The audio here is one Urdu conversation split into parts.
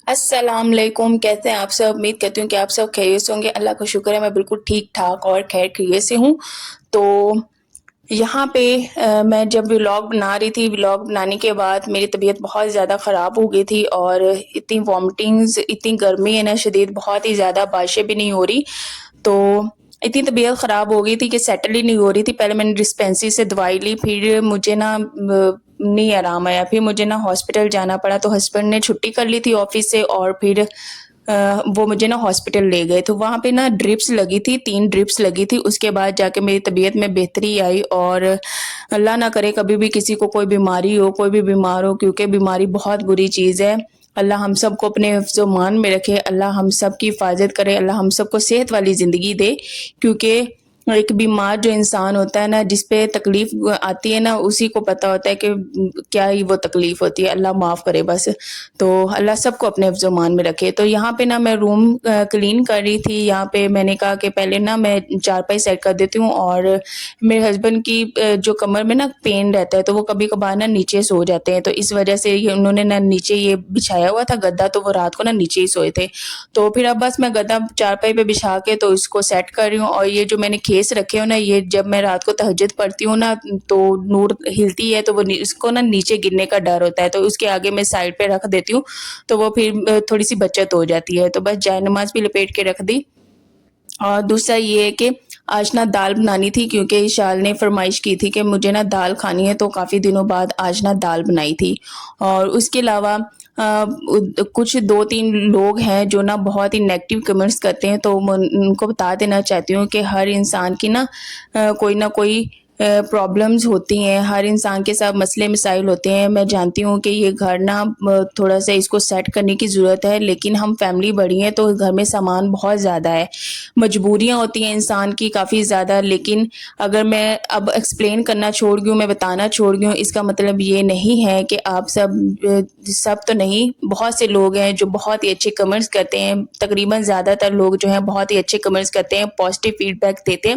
السلام علیکم، کیسے ہیں آپ سب؟ امید کرتی ہوں کہ آپ سب خیریت سے ہوں گے۔ اللہ کا شکر ہے میں بالکل ٹھیک ٹھاک اور خیر خیریت سے ہوں۔ تو یہاں پہ میں جب ولاگ بنا رہی تھی، ولاگ بنانے کے بعد میری طبیعت بہت زیادہ خراب ہو گئی تھی، اور اتنی وامٹنگز، اتنی گرمی ہے نا شدید، بہت ہی زیادہ، بارشیں بھی نہیں ہو رہی، تو اتنی طبیعت خراب ہو گئی تھی کہ سیٹل ہی نہیں ہو رہی تھی۔ پہلے میں نے ڈسپینسری سے دوائی لی، پھر مجھے نا نہیں آرام آیا، پھر مجھے نا ہاسپٹل جانا پڑا، تو ہسبینڈ نے چھٹی کر لی تھی آفس سے، اور پھر وہ مجھے نا ہاسپٹل لے گئے، تو وہاں پہ نا ڈرپس لگی تھی، 3 ڈرپس لگی تھی۔ اس کے بعد جا کے میری طبیعت میں بہتری آئی، اور اللہ نہ کرے کبھی بھی کسی کو کوئی بیماری ہو، کوئی بھی بیمار ہو، کیونکہ بیماری بہت بری چیز ہے۔ اللہ ہم سب کو اپنے حفظ و مان میں رکھے، اللہ ہم سب کی حفاظت کرے، اللہ ہم سب کو صحت والی زندگی دے، کیونکہ ایک بیمار جو انسان ہوتا ہے نا، جس پہ تکلیف آتی ہے نا، اسی کو پتا ہوتا ہے کہ کیا ہی وہ تکلیف ہوتی ہے۔ اللہ معاف کرے بس۔ تو اللہ سب کو اپنے حفظ و مان میں رکھے۔ تو یہاں پہ نا میں روم کلین کر رہی تھی، یہاں پہ میں نے کہا کہ پہلے نا میں چارپائی سیٹ کر دیتی ہوں، اور میرے ہسبینڈ کی جو کمر میں نا پین رہتا ہے، تو وہ کبھی کبھار نا نیچے سو جاتے ہیں، تو اس وجہ سے انہوں نے نا نیچے یہ بچھایا ہوا تھا گدا، تو وہ رات کو نا نیچے ہی سوئے تھے۔ تو پھر اب بس میں گدا چارپائی پہ بچھا کے تو اس کو سیٹ کر رہی ہوں، اور یہ جو میں نے کھیس رکھے ہو نا، یہ جب میں رات کو تہجد پڑھتی ہوں نا، تو نور ہلتی ہے تو وہ اس کو نا نیچے گرنے کا ڈر ہوتا ہے، تو اس کے آگے میں سائڈ پہ رکھ دیتی ہوں، تو وہ پھر تھوڑی سی بچت ہو جاتی ہے۔ تو بس جائے نماز بھی لپیٹ کے رکھ دی۔ اور دوسرا یہ ہے کہ آج نا دال بنانی تھی، کیونکہ شال نے فرمائش کی تھی کہ مجھے نا دال کھانی ہے، تو کافی دنوں بعد آج نا دال بنائی تھی۔ اور اس کے علاوہ کچھ 2-3 لوگ ہیں جو نا بہت ہی نیگیٹو کمنٹس کرتے ہیں، تو میں ان کو بتا دینا چاہتی ہوں کہ ہر انسان کی نا کوئی نہ کوئی پرابلمز ہوتی ہیں، ہر انسان کے ساتھ مسئلے مسائل ہوتے ہیں۔ میں جانتی ہوں کہ یہ گھر نا تھوڑا سا اس کو سیٹ کرنے کی ضرورت ہے، لیکن ہم فیملی بڑی ہیں تو گھر میں سامان بہت زیادہ ہے، مجبوریاں ہوتی ہیں انسان کی کافی زیادہ۔ لیکن اگر میں اب ایکسپلین کرنا چھوڑ گئی ہوں، میں بتانا چھوڑ گئی ہوں، اس کا مطلب یہ نہیں ہے کہ آپ سب تو نہیں، بہت سے لوگ ہیں جو بہت ہی اچھے کمنٹس کرتے ہیں، تقریباً زیادہ تر لوگ جو ہیں بہت ہی اچھے کمنٹس کرتے ہیں، پازیٹیو فیڈ بیک دیتے ہیں،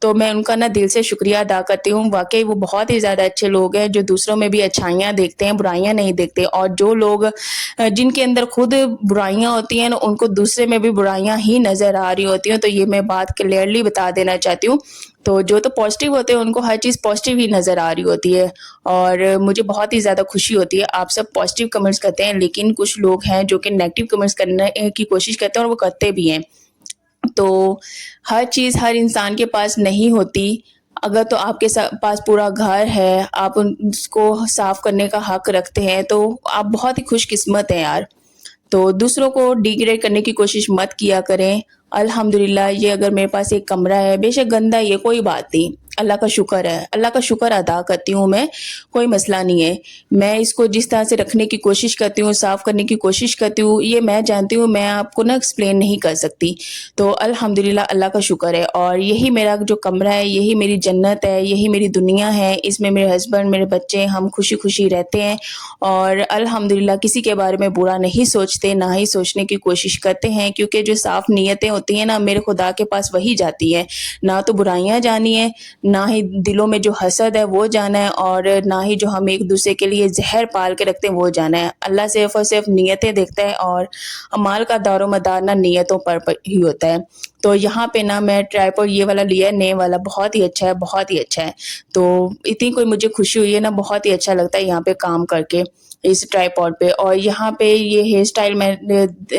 تو میں ان کا نا دل سے شکریہ ادا کرتی ہوں۔ واقعی وہ بہت ہی زیادہ اچھے لوگ ہیں جو دوسروں میں بھی اچھائیاں دیکھتے ہیں، برائیاں نہیں دیکھتے، اور جو لوگ جن کے اندر خود برائیاں ہوتی ہیں نا، ان کو دوسرے میں بھی برائیاں ہی نظر آ رہی ہوتی ہیں، تو یہ میں بات کلیئرلی بتا دینا چاہتی ہوں۔ تو جو تو پازیٹیو ہوتے ہیں ان کو ہر چیز پازیٹیو ہی نظر آ رہی ہوتی ہے، اور مجھے بہت ہی زیادہ خوشی ہوتی ہے۔ آپ سب پازیٹیو کمنٹس کرتے ہیں، لیکن کچھ لوگ ہیں جو کہ نیگیٹو کمنٹس کرنے کی کوشش کرتے ہیں، اور وہ کرتے بھی ہیں۔ تو ہر چیز ہر انسان کے پاس نہیں ہوتی۔ اگر تو آپ کے پاس پورا گھر ہے، آپ اس کو صاف کرنے کا حق رکھتے ہیں، تو آپ بہت ہی خوش قسمت ہیں یار۔ تو دوسروں کو ڈیگریڈ کرنے کی کوشش مت کیا کریں۔ الحمدللہ یہ اگر میرے پاس ایک کمرہ ہے، بے شک گندا ہے، یہ کوئی بات نہیں، اللہ کا شکر ہے، اللہ کا شکر ادا کرتی ہوں میں، کوئی مسئلہ نہیں ہے۔ میں اس کو جس طرح سے رکھنے کی کوشش کرتی ہوں، صاف کرنے کی کوشش کرتی ہوں، یہ میں جانتی ہوں، میں آپ کو نا ایکسپلین نہیں کر سکتی۔ تو الحمدللہ اللہ کا شکر ہے، اور یہی میرا جو کمرہ ہے، یہی میری جنت ہے، یہی میری دنیا ہے، اس میں میرے ہسبینڈ، میرے بچے، ہم خوشی خوشی رہتے ہیں، اور الحمدللہ کسی کے بارے میں برا نہیں سوچتے، نہ ہی سوچنے کی کوشش کرتے ہیں، کیونکہ جو صاف نیتیں ہوتی ہیں نا، میرے خدا کے پاس وہی جاتی ہیں، نہ تو برائیاں جانی ہیں، نہ ہی دلوں میں جو حسد ہے وہ جانا ہے، اور نہ ہی جو ہم ایک دوسرے کے لیے زہر پال کے رکھتے ہیں وہ جانا ہے۔ اللہ صرف اور صرف نیتیں دیکھتا ہے، اور اعمال کا دار و مدار نا نیتوں پر ہی ہوتا ہے۔ تو یہاں پہ نا میں ٹرائپوڈ یہ والا لیا ہے، نئے والا، بہت ہی اچھا ہے، بہت ہی اچھا ہے۔ تو اتنی کوئی مجھے خوشی ہوئی ہے نا، بہت ہی اچھا لگتا ہے یہاں پہ کام کر کے اس ٹرائپوڈ پہ۔ اور یہاں پہ یہ ہیئر سٹائل میں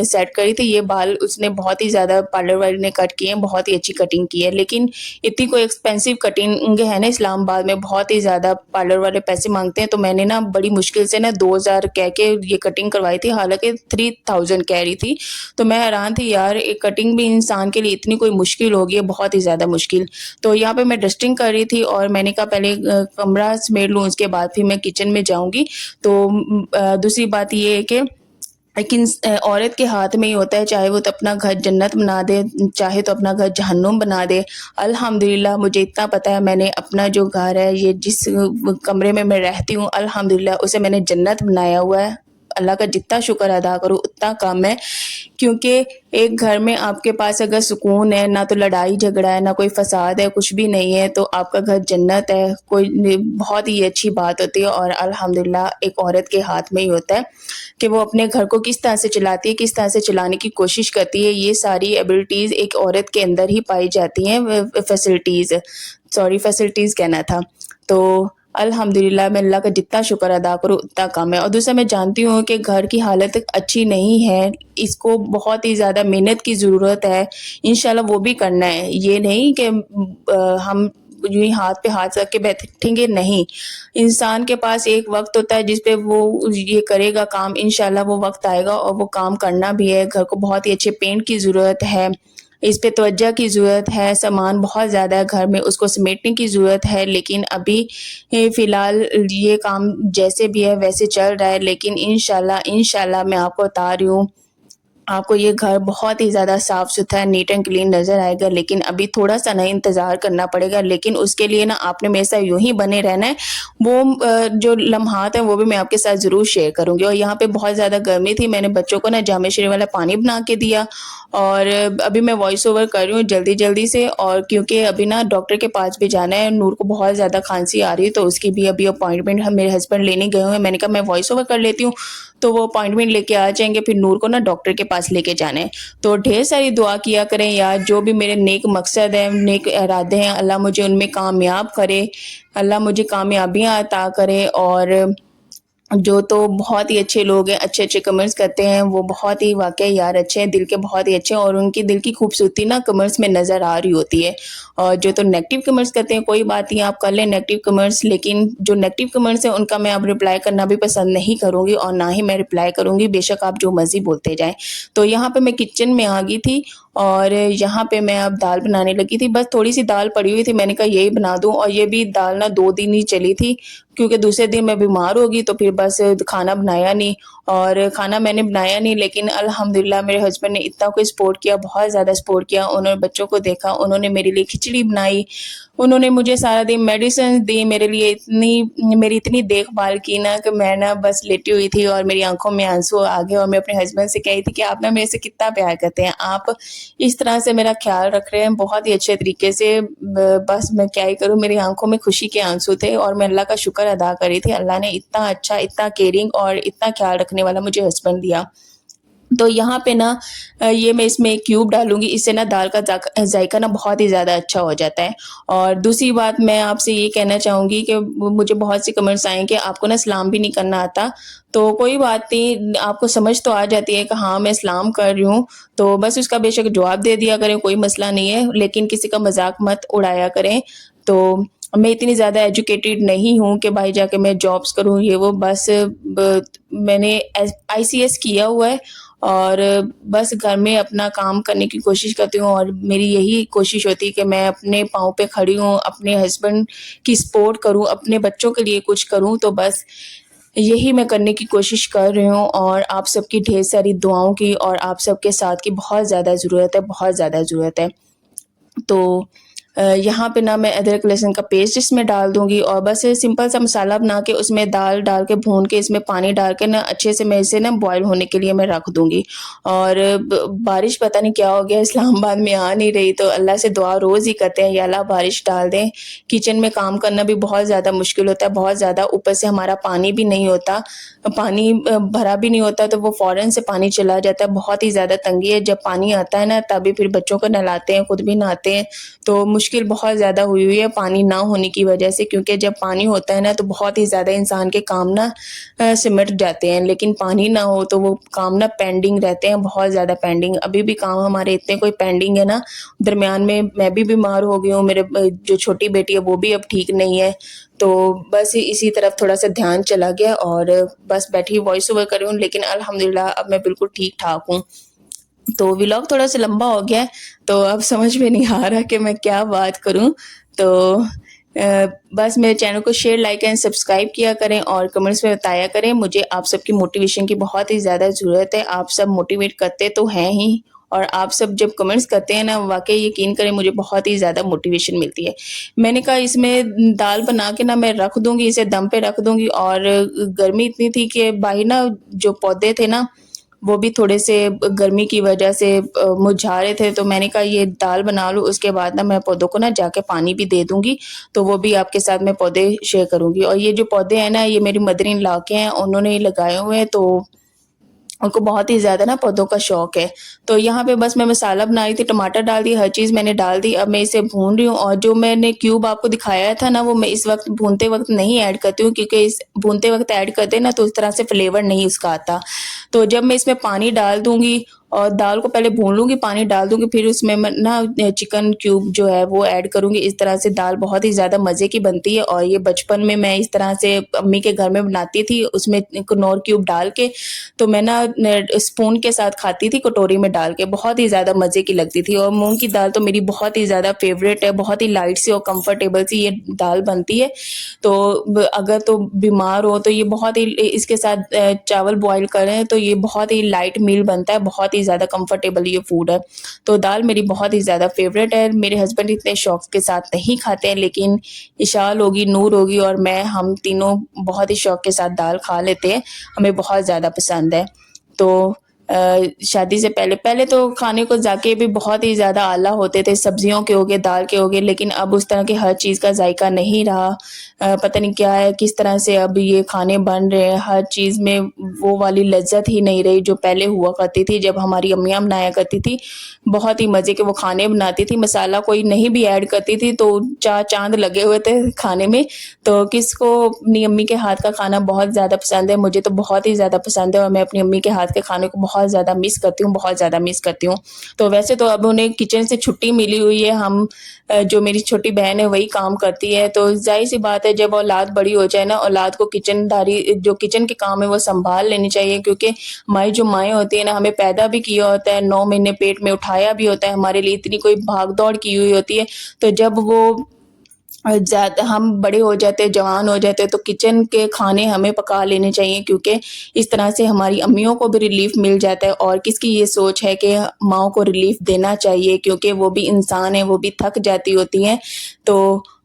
سیٹ کری تھی، یہ بال اس نے بہت ہی زیادہ پارلر والے نے کٹ کیے ہیں، بہت ہی اچھی کٹنگ کی ہے، لیکن اتنی کوئی ایکسپینسو کٹنگ ہے نا اسلام آباد میں، بہت ہی زیادہ پارلر والے پیسے مانگتے ہیں، تو میں نے نا بڑی مشکل سے نا 2000 کہہ کے یہ کٹنگ کروائی تھی، حالانکہ 3000 کہہ رہی تھی۔ تو میں حیران تھی یار، ایک کٹنگ بھی انسان کے لیے اتنی کوئی مشکل ہوگی ہے، بہت ہی زیادہ مشکل۔ تو یہاں پہ میں ڈسٹنگ کر رہی تھی، اور میں نے کہا پہلے کمرہ سمیٹ لوں، اس کے بعد پھر میں کچن میں جاؤں گی۔ تو دوسری بات یہ ہے کہ لیکن عورت کے ہاتھ میں ہی ہوتا ہے، چاہے وہ تو اپنا گھر جنت بنا دے، چاہے تو اپنا گھر جہنم بنا دے۔ الحمدللہ مجھے اتنا پتہ ہے، میں نے اپنا جو گھر ہے، یہ جس کمرے میں میں رہتی ہوں، الحمدللہ اسے میں نے جنت بنایا ہوا ہے۔ اللہ کا جتنا شکر ادا کرو اتنا کم ہے، کیونکہ ایک گھر میں آپ کے پاس اگر سکون ہے، نہ تو لڑائی جھگڑا ہے، نہ کوئی فساد ہے، کچھ بھی نہیں ہے، تو آپ کا گھر جنت ہے، کوئی بہت ہی اچھی بات ہوتی ہے۔ اور الحمدللہ ایک عورت کے ہاتھ میں ہی ہوتا ہے کہ وہ اپنے گھر کو کس طرح سے چلاتی ہے، کس طرح سے چلانے کی کوشش کرتی ہے۔ یہ ساری ایبلٹیز ایک عورت کے اندر ہی پائی جاتی ہیں، فیسلٹیز کہنا تھا۔ تو الحمدللہ میں اللہ کا جتنا شکر ادا کروں اتنا کم ہے۔ اور دوسرا میں جانتی ہوں کہ گھر کی حالت اچھی نہیں ہے، اس کو بہت ہی زیادہ محنت کی ضرورت ہے، انشاءاللہ وہ بھی کرنا ہے۔ یہ نہیں کہ ہم یوں ہی ہاتھ پہ ہاتھ رکھ کے بیٹھیں گے، نہیں، انسان کے پاس ایک وقت ہوتا ہے جس پہ وہ یہ کرے گا کام، انشاءاللہ وہ وقت آئے گا اور وہ کام کرنا بھی ہے۔ گھر کو بہت ہی اچھے پینٹ کی ضرورت ہے، اس پہ توجہ کی ضرورت ہے، سامان بہت زیادہ ہے گھر میں، اس کو سمیٹنے کی ضرورت ہے، لیکن ابھی فی الحال یہ کام جیسے بھی ہے ویسے چل رہا ہے، لیکن انشاءاللہ میں آپ کو بتا رہی ہوں، آپ کو یہ گھر بہت ہی زیادہ صاف ستھرا نیٹ اینڈ کلین نظر آئے گا، لیکن ابھی تھوڑا سا نہ انتظار کرنا پڑے گا، لیکن اس کے لیے نا آپ نے میرے ساتھ یوں ہی بنے رہنا ہے۔ وہ جو لمحات ہیں وہ بھی میں آپ کے ساتھ ضرور شیئر کروں گی۔ اور یہاں پہ بہت زیادہ گرمی تھی، میں نے بچوں کو نا جامع شریف والا پانی بنا کے دیا، اور ابھی میں وائس اوور کر رہی ہوں جلدی سے، اور کیونکہ ابھی نا ڈاکٹر کے پاس بھی جانا ہے، نور کو بہت زیادہ کھانسی آ رہی ہے، تو اس کی بھی ابھی اپوائنٹمنٹ میرے ہسبینڈ لینے گئے ہوئے ہیں۔ میں نے کہا میں وائس اوور کر لیتی ہوں، تو وہ اپوائنٹمنٹ لے کے آ جائیں گے، پھر نور کو نا ڈاکٹر کے پاس لے کے جانا ہے۔ تو ڈھیر ساری دعا کیا کریں یار، جو بھی میرے نیک مقصد ہیں، نیک ارادے ہیں، اللہ مجھے ان میں کامیاب کرے، اللہ مجھے کامیابیاں عطا کرے۔ اور جو تو بہت ہی اچھے لوگ ہیں، اچھے کمنٹس کرتے ہیں، وہ بہت ہی واقعی یار اچھے ہیں، دل کے بہت ہی اچھے ہیں، اور ان کی دل کی خوبصورتی نا کمنٹس میں نظر آ رہی ہوتی ہے۔ اور جو تو نیگیٹو کمنٹس کرتے ہیں، کوئی بات نہیں، آپ کر لیں نیگیٹو کمنٹس، لیکن جو نیگیٹو کمنٹس ہیں ان کا میں اب رپلائی کرنا بھی پسند نہیں کروں گی، اور نہ ہی میں رپلائی کروں گی، بے شک آپ جو مرضی بولتے جائیں۔ تو یہاں پہ میں کچن میں آ گئی تھی، اور یہاں پہ میں اب دال بنانے لگی تھی، بس تھوڑی سی دال پڑی ہوئی تھی، میں نے کہا یہی بنا دوں، اور یہ بھی دال نا 2 دن ہی چلی تھی، کیونکہ دوسرے دن میں بیمار ہوگی تو پھر بس کھانا بنایا نہیں، اور کھانا میں نے بنایا نہیں، لیکن الحمدللہ میرے ہسبینڈ نے اتنا کوئی سپورٹ کیا، بہت زیادہ سپورٹ کیا، انہوں نے بچوں کو دیکھا، انہوں نے میرے لیے کھچڑی بنائی، انہوں نے مجھے سارا دن میڈیسن دی، میرے لیے میری اتنی دیکھ بھال کی نا کہ میں نا بس لیٹی ہوئی تھی، اور میری آنکھوں میں آنسو آ گئے، اور میں اپنے ہسبینڈ سے کہی تھی کہ آپ نا میرے سے کتنا پیار کرتے ہیں، آپ اس طرح سے میرا خیال رکھ رہے ہیں بہت ہی اچھے طریقے سے، بس میں کیا ہی کروں، میری آنکھوں میں خوشی کے آنسو تھے، اور میں اللہ کا شکر ادا کر رہی تھی، اللہ نے اتنا اچھا، اتنا کیئرنگ اور اتنا خیال رکھنے والا مجھے ہسبینڈ دیا۔ تو یہاں پہ نا یہ میں اس میں ایک کیوب ڈالوں گی، اس سے نا دال کا ذائقہ نا بہت ہی زیادہ اچھا ہو جاتا ہے۔ اور دوسری بات میں آپ سے یہ کہنا چاہوں گی کہ مجھے بہت سی کمنٹس آئیں کہ آپ کو نا سلام بھی نہیں کرنا آتا، تو کوئی بات نہیں، آپ کو سمجھ تو آ جاتی ہے کہ ہاں میں سلام کر رہی ہوں، تو بس اس کا بے شک جواب دے دیا کریں، کوئی مسئلہ نہیں ہے، لیکن کسی کا مذاق مت اڑایا کریں۔ تو میں اتنی زیادہ ایجوکیٹڈ نہیں ہوں کہ بھائی جا کے میں جابس کروں، یہ وہ، بس میں نے ICS کیا ہوا ہے، اور بس گھر میں اپنا کام کرنے کی کوشش کرتی ہوں، اور میری یہی کوشش ہوتی ہے کہ میں اپنے پاؤں پہ کھڑی ہوں، اپنے ہسبینڈ کی سپورٹ کروں، اپنے بچوں کے لیے کچھ کروں، تو بس یہی میں کرنے کی کوشش کر رہی ہوں، اور آپ سب کی ڈھیر ساری دعاؤں کی اور آپ سب کے ساتھ کی بہت زیادہ ضرورت ہے، بہت زیادہ ضرورت ہے۔ تو یہاں پہ نا میں ادرک لہسن کا پیسٹ اس میں ڈال دوں گی، اور بس سمپل سا مسالہ بنا کے اس میں دال ڈال کے بھون کے اس میں پانی ڈال کے نا اچھے سے میں اسے نا بوائل ہونے کے لیے میں رکھ دوں گی۔ اور بارش پتہ نہیں کیا ہو گیا، اسلام آباد میں آ نہیں رہی، تو اللہ سے دعا روز ہی کرتے ہیں یا اللہ بارش ڈال دیں۔ کچن میں کام کرنا بھی بہت زیادہ مشکل ہوتا ہے، بہت زیادہ، اوپر سے ہمارا پانی بھی نہیں ہوتا، پانی بھرا بھی نہیں ہوتا، تو وہ فوراً سے پانی چلا جاتا ہے، بہت ہی زیادہ تنگی ہے۔ جب پانی آتا ہے نا تبھی پھر بچوں کو نہلاتے ہیں، خود بھی نہاتے ہیں، تو مشکل بہت زیادہ ہوئی ہے پانی نہ ہونے کی وجہ سے، کیونکہ جب پانی ہوتا ہے نا تو بہت ہی زیادہ انسان کے کام نا سمٹ جاتے ہیں، لیکن پانی نہ ہو تو وہ کام نا پینڈنگ رہتے ہیں، بہت زیادہ پینڈنگ، ابھی بھی کام ہمارے اتنے کوئی پینڈنگ ہے نا۔ درمیان میں بھی بیمار ہو گئی ہوں، میرے جو چھوٹی بیٹی ہے وہ بھی اب ٹھیک نہیں ہے، تو بس اسی طرف تھوڑا سا دھیان چلا گیا، اور بس بیٹھی وائس اوور کر رہی ہوں، لیکن الحمدللہ اب میں بالکل ٹھیک ٹھاک ہوں۔ تو ولاگ تھوڑا سا لمبا ہو گیا ہے، تو اب سمجھ میں نہیں آ رہا کہ میں کیا بات کروں، تو بس میرے چینل کو شیئر، لائک اینڈ سبسکرائب کیا کریں، اور کمنٹس میں بتایا کریں، مجھے آپ سب کی موٹیویشن کی بہت ہی زیادہ ضرورت ہے، آپ سب موٹیویٹ کرتے تو ہیں ہی، اور آپ سب جب کمنٹس کرتے ہیں نا واقعی یقین کریں مجھے بہت ہی زیادہ موٹیویشن ملتی ہے. میں نے کہا اس میں دال بنا کے نا میں رکھ دوں گی، اسے دم پہ رکھ دوں گی، اور گرمی اتنی تھی کہ باہر نا جو پودے تھے نا وہ بھی تھوڑے سے گرمی کی وجہ سے مرجھا رہے تھے، تو میں نے کہا یہ دال بنا لوں، اس کے بعد نا میں پودوں کو نا جا کے پانی بھی دے دوں گی، تو وہ بھی آپ کے ساتھ میں پودے شیئر کروں گی. اور یہ جو پودے ہیں نا یہ میری مدر ان لا کے ہیں، انہوں نے لگائے ہوئے ہیں، تو ان کو بہت ہی زیادہ نا پودوں کا شوق ہے. تو یہاں پہ بس میں مسالہ بنا رہی تھی، ٹماٹر ڈال دی، ہر چیز میں نے ڈال دی. اب میں اسے بھون رہی ہوں، اور جو میں نے کیوب آپ کو دکھایا تھا نا وہ میں اس وقت بھونتے وقت نہیں ایڈ کرتی ہوں، کیونکہ اس بھونتے وقت ایڈ کرتے نا تو اس طرح سے فلیور نہیں اس کا آتا. تو جب میں اس میں پانی ڈال دوں گی اور دال کو پہلے بھون لوں گی، پانی ڈال دوں گی، پھر اس میں نا چکن کیوب جو ہے وہ ایڈ کروں گی. اس طرح سے دال بہت ہی زیادہ مزے کی بنتی ہے. اور یہ بچپن میں اس طرح سے امی کے گھر میں بناتی تھی، اس میں کنور کیوب ڈال کے، تو میں نا اسپون کے ساتھ کھاتی تھی کٹوری میں ڈال کے، بہت ہی زیادہ مزے کی لگتی تھی. اور مونگ کی دال تو میری بہت ہی زیادہ فیوریٹ ہے، بہت ہی لائٹ سی اور کمفرٹیبل سی یہ دال بنتی ہے. تو اگر تو بیمار ہو تو یہ بہت ہی، اس کے ساتھ چاول بوائل کریں تو یہ بہت ہی لائٹ میل بنتا ہے، بہت ہی زیادہ کمفرٹیبل یہ فوڈ ہے. تو دال میری بہت ہی زیادہ فیوریٹ ہے. میرے ہسبینڈ اتنے شوق کے ساتھ نہیں کھاتے ہیں، لیکن اشال ہوگی، نور ہوگی اور میں، ہم تینوں بہت ہی شوق کے ساتھ دال کھا لیتے ہیں، ہمیں بہت زیادہ پسند ہے. تو شادی سے پہلے تو کھانے کو ذائقے بھی بہت ہی زیادہ اعلیٰ ہوتے تھے، سبزیوں کے ہوگے، دال کے ہوگے، لیکن اب اس طرح کی ہر چیز کا ذائقہ نہیں رہا. پتہ نہیں کیا ہے، کس طرح سے اب یہ کھانے بن رہے ہیں، ہر چیز میں وہ والی لذت ہی نہیں رہی جو پہلے ہوا کرتی تھی، جب ہماری امیاں بنایا کرتی تھی. بہت ہی مزے کے وہ کھانے بناتی تھی، مسالہ کوئی نہیں بھی ایڈ کرتی تھی تو چار چاند لگے ہوئے تھے کھانے میں. تو کس کو اپنی امی کے ہاتھ کا کھانا بہت زیادہ پسند ہے؟ مجھے تو بہت ہی زیادہ پسند ہے، اور میں اپنی امی کے ہاتھ کے کھانے کو بہت زیادہ مس کرتی ہوں، بہت زیادہ مس کرتی ہوں. تو ویسے تو اب انہیں کچن سے چھٹی ملی ہوئی ہے، ہم جو میری چھوٹی بہن ہے وہی کام کرتی ہے. تو ظاہر سی بات ہے جب اولاد بڑی ہو جائے نا، اولاد کو کچن داری جو کچن کے کام ہے وہ سنبھال لینی چاہیے، کیونکہ ہماری جو مائیں ہوتی ہیں نا، ہمیں پیدا بھی کیا ہوتا ہے، 9 مہینے پیٹ میں اٹھایا بھی ہوتا ہے، ہمارے لیے اتنی کوئی بھاگ دوڑ کی ہوئی ہوتی ہے. تو جب وہ ہم بڑے ہو جاتے، جوان ہو جاتے، تو کچن کے کھانے ہمیں پکا لینے چاہیے، کیونکہ اس طرح سے ہماری امیوں کو بھی ریلیف مل جاتا ہے. اور کس کی یہ سوچ ہے کہ ماؤں کو ریلیف دینا چاہیے، کیونکہ وہ بھی انسان ہیں، وہ بھی تھک جاتی ہوتی ہیں. تو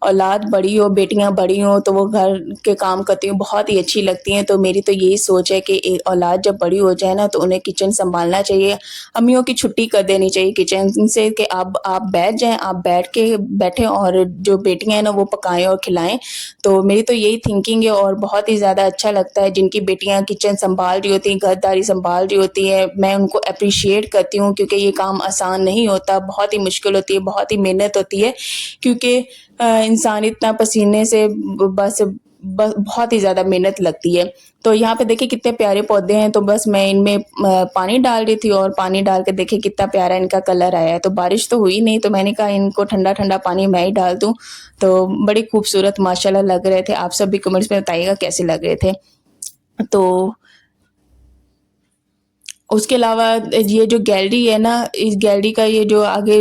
اولاد بڑی ہو، بیٹیاں بڑی ہوں تو وہ گھر کے کام کرتی ہوں بہت ہی اچھی لگتی ہیں. تو میری تو یہی سوچ ہے کہ اولاد جب بڑی ہو جائے نا تو انہیں کچن سنبھالنا چاہیے، امیوں کی چھٹی کر دینی چاہیے کچن سے، کہ اب آپ بیٹھ جائیں، آپ بیٹھیں اور جو بیٹیاں ہیں نا وہ پکائیں اور کھلائیں. تو میری تو یہی تھنکنگ ہے، اور بہت ہی زیادہ اچھا لگتا ہے جن کی بیٹیاں کچن سنبھال رہی ہوتی ہیں، گھر داری سنبھال رہی ہوتی ہیں. میں ان کو اپریشیٹ کرتی ہوں، کیونکہ یہ کام آسان نہیں ہوتا، بہت ہی مشکل ہوتی ہے، بہت ہی محنت ہوتی ہے، کیونکہ انسان اتنا پسینے سے بس بہت ہی زیادہ محنت لگتی ہے. تو یہاں پہ دیکھیں کتنے پیارے پودے ہیں، تو بس میں ان میں پانی ڈال رہی تھی، اور پانی ڈال کے دیکھیں کتنا پیارا ان کا کلر آیا ہے. تو بارش تو ہوئی نہیں، تو میں نے کہا ان کو ٹھنڈا ٹھنڈا پانی میں ہی ڈال دوں. تو بڑی خوبصورت ماشاءاللہ لگ رہے تھے. آپ سب بھی کمنٹس میں بتائیے گا کیسے لگ رہے تھے. تو اس کے علاوہ یہ جو گیلری ہے نا، اس گیلری کا یہ جو آگے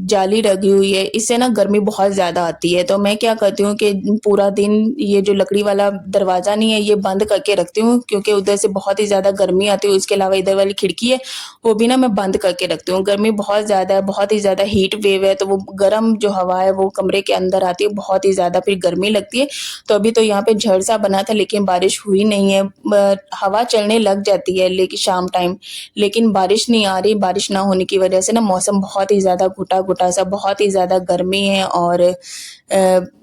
جالی لگی ہوئی ہے، اس سے نا گرمی بہت زیادہ آتی ہے. تو میں کیا کرتی ہوں کہ پورا دن یہ جو لکڑی والا دروازہ نہیں ہے یہ بند کر کے رکھتی ہوں، کیونکہ ادھر سے بہت ہی زیادہ گرمی آتی ہے. اس کے علاوہ ادھر والی کھڑکی ہے وہ بھی نا میں بند کر کے رکھتی ہوں. گرمی بہت زیادہ ہے، بہت ہی زیادہ ہیٹ ویو ہے، تو وہ گرم جو ہوا ہے وہ کمرے کے اندر آتی ہے، بہت ہی زیادہ پھر گرمی لگتی ہے. تو ابھی تو یہاں پہ جھڑ سا بنا تھا، لیکن بارش ہوئی نہیں ہے. ہوا چلنے لگ جاتی ہے لیکن شام ٹائم، لیکن بارش نہیں آ رہی. بارش نہ ہونے کی وجہ سے نا موسم بہت ہی زیادہ گھٹا گھٹا سا، بہت ہی زیادہ گرمی ہے. اور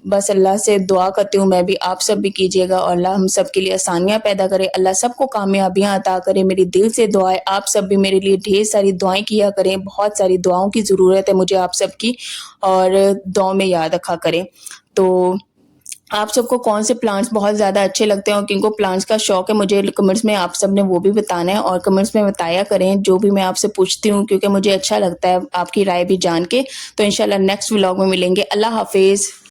بس اللہ سے دعا کرتی ہوں میں بھی، آپ سب بھی کیجیے گا، اور اللہ ہم سب کے لیے آسانیاں پیدا کرے، اللہ سب کو کامیابیاں عطا کرے. میری دل سے دعا ہے آپ سب بھی میرے لیے ڈھیر ساری دعائیں کیا کریں، بہت ساری دعاؤں کی ضرورت ہے مجھے آپ سب کی، اور دعاؤں میں یاد رکھا کریں. تو آپ سب کو کون سے پلانٹس بہت زیادہ اچھے لگتے ہیں اور کن کو پلانٹس کا شوق ہے، مجھے کمنٹس میں آپ سب نے وہ بھی بتانا ہے، اور کمنٹس میں بتایا کریں جو بھی میں آپ سے پوچھتی ہوں، کیونکہ مجھے اچھا لگتا ہے آپ کی رائے بھی جان کے. تو انشاءاللہ نیکسٹ ولاگ میں ملیں گے. اللہ حافظ.